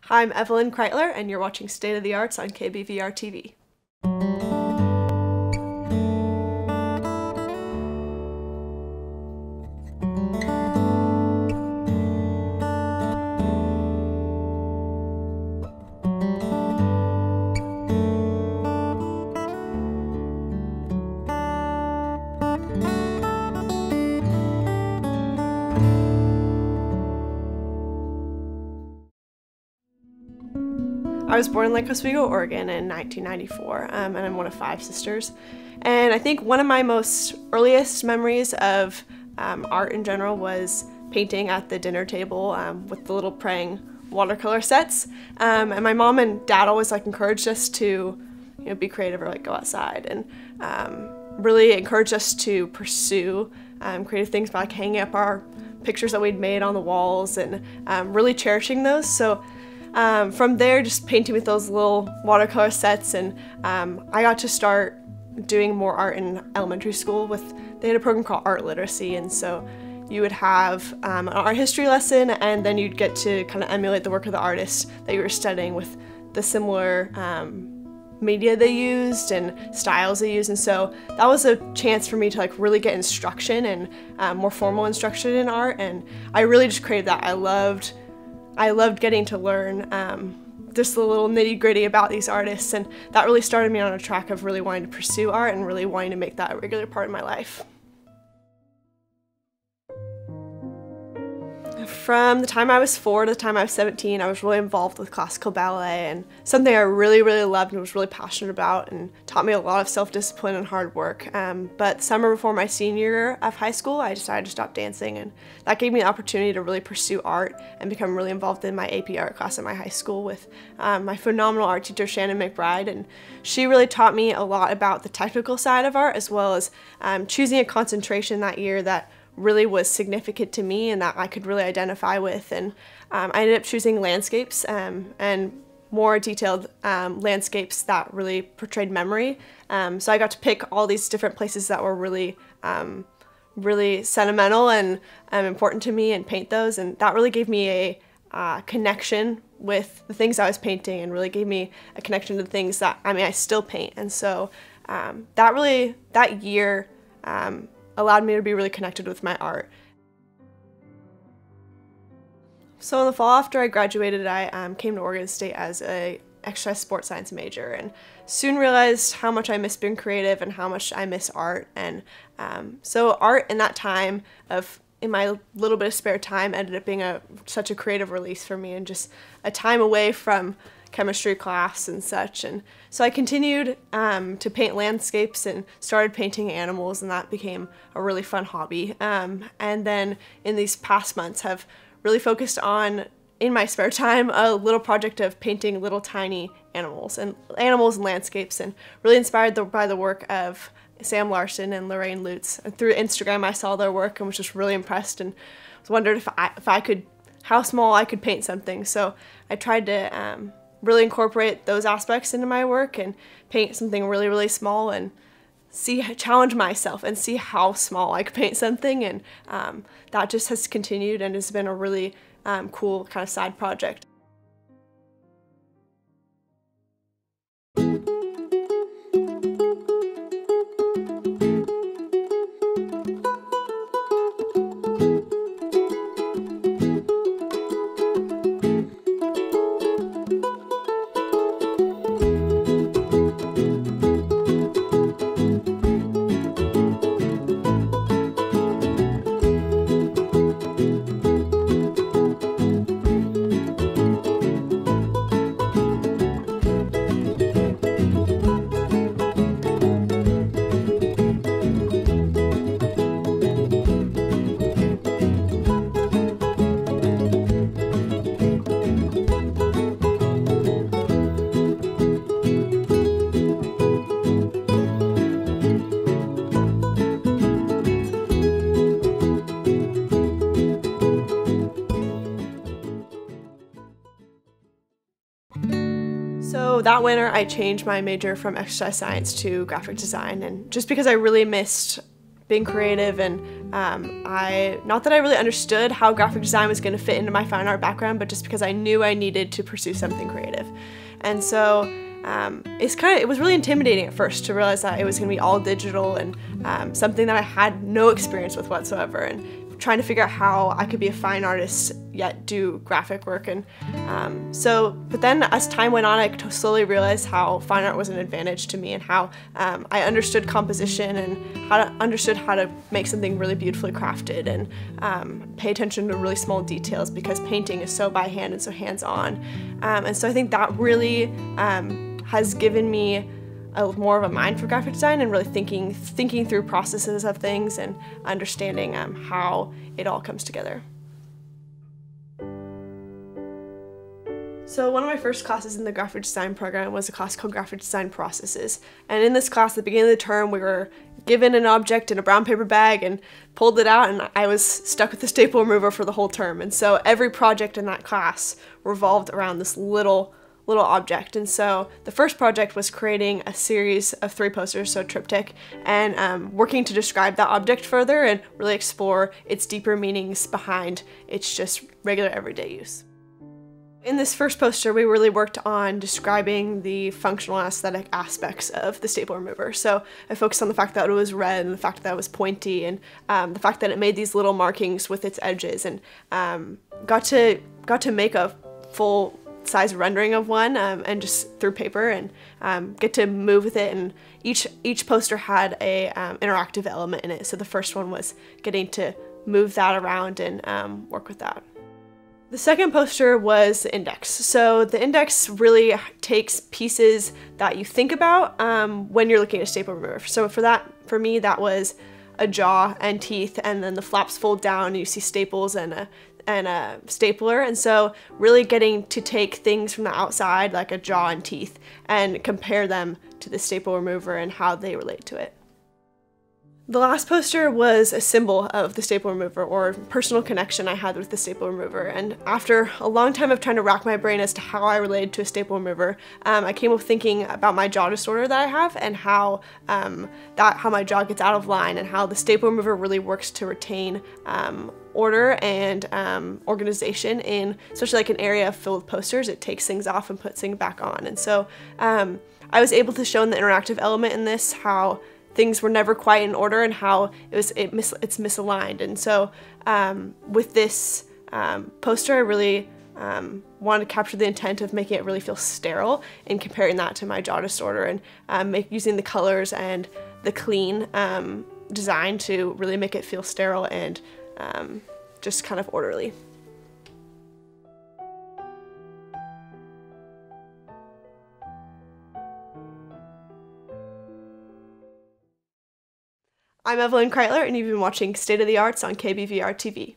Hi, I'm Evelyn Kritler, and you're watching State of the Arts on KBVR TV. I was born in Lake Oswego, Oregon in 1994, and I'm one of 5 sisters. And I think one of my most earliest memories of art in general was painting at the dinner table with the little praying watercolor sets. And my mom and dad always encouraged us to be creative or go outside, and really encouraged us to pursue creative things by hanging up our pictures that we'd made on the walls and really cherishing those. So from there, just painting with those little watercolor sets, and I got to start doing more art in elementary school. They had a program called Art Literacy, and so you would have an art history lesson, and then you'd get to kind of emulate the work of the artist that you were studying with the similar media they used and styles they used. And so that was a chance for me to really get instruction and more formal instruction in art, and I really just craved that. I loved getting to learn just the little nitty-gritty about these artists, and that really started me on a track of really wanting to pursue art and really wanting to make that a regular part of my life. From the time I was 4 to the time I was 17, I was really involved with classical ballet, and something I really loved and was really passionate about, and taught me a lot of self-discipline and hard work. But the summer before my senior year of high school, I decided to stop dancing, and that gave me the opportunity to really pursue art and become really involved in my AP art class at my high school with my phenomenal art teacher, Shannon McBride, and she really taught me a lot about the technical side of art, as well as choosing a concentration that year that really was significant to me and that I could really identify with. And I ended up choosing landscapes and more detailed landscapes that really portrayed memory. So I got to pick all these different places that were really sentimental and important to me and paint those, and that really gave me a connection with the things I was painting, and really gave me a connection to the things that I still paint. And so that year allowed me to be really connected with my art. So in the fall after I graduated, I came to Oregon State as a exercise sports science major, and soon realized how much I miss being creative and how much I miss art. And so art in that time in my little bit of spare time ended up being such a creative release for me, and just a time away from chemistry class and such. And so I continued to paint landscapes and started painting animals, and that became a really fun hobby. And then in these past months have really focused on, in my spare time, a little project of painting little tiny animals and landscapes, and really inspired by the work of Sam Larson and Lorraine Lutz. And through Instagram I saw their work and was just really impressed, and wondered if I could, how small I could paint something. So I tried to really incorporate those aspects into my work and paint something really small, and challenge myself and see how small I could paint something. And that just has continued and has been a really cool kind of side project. So that winter I changed my major from exercise science to graphic design, and just because I really missed being creative and not that I really understood how graphic design was going to fit into my fine art background, but just because I knew I needed to pursue something creative. And so it was really intimidating at first to realize that it was going to be all digital and something that I had no experience with whatsoever, and trying to figure out how I could be a fine artist yet do graphic work. And but then as time went on, I slowly realized how fine art was an advantage to me, and how I understood composition and understood how to make something really beautifully crafted, and pay attention to really small details, because painting is so by hand and so hands-on. And so I think that really has given me more of a mind for graphic design, and really thinking through processes of things and understanding how it all comes together. So one of my first classes in the graphic design program was a class called Graphic Design Processes. And in this class, at the beginning of the term, we were given an object in a brown paper bag and pulled it out, and I was stuck with the staple remover for the whole term. And so every project in that class revolved around this little object. And so the first project was creating a series of 3 posters, so a triptych, and working to describe that object further and really explore its deeper meanings behind its just regular everyday use. In this first poster, we really worked on describing the functional and aesthetic aspects of the staple remover. So I focused on the fact that it was red, and the fact that it was pointy, and the fact that it made these little markings with its edges, and got to make a full size rendering of one, and just through paper, and get to move with it. And each poster had a interactive element in it. So the first one was getting to move that around and work with that. The second poster was the index. So the index really takes pieces that you think about when you're looking at a staple remover. So for me, that was a jaw and teeth, and then the flaps fold down, and you see staples and a stapler. And so really getting to take things from the outside, like a jaw and teeth, and compare them to the staple remover and how they relate to it. The last poster was a symbol of the staple remover, or personal connection I had with the staple remover. And after a long time of trying to rack my brain as to how I related to a staple remover, I came up thinking about my jaw disorder that I have, and how my jaw gets out of line, and how the staple remover really works to retain order and organization in, especially like an area filled with posters. It takes things off and puts things back on. And so I was able to show in the interactive element in this how things were never quite in order, and how it's misaligned. And so with this poster, I really wanted to capture the intent of making it really feel sterile, and comparing that to my jaw disorder, and using the colors and the clean design to really make it feel sterile and just kind of orderly. I'm Evelyn Kritler, and you've been watching State of the Arts on KBVR TV.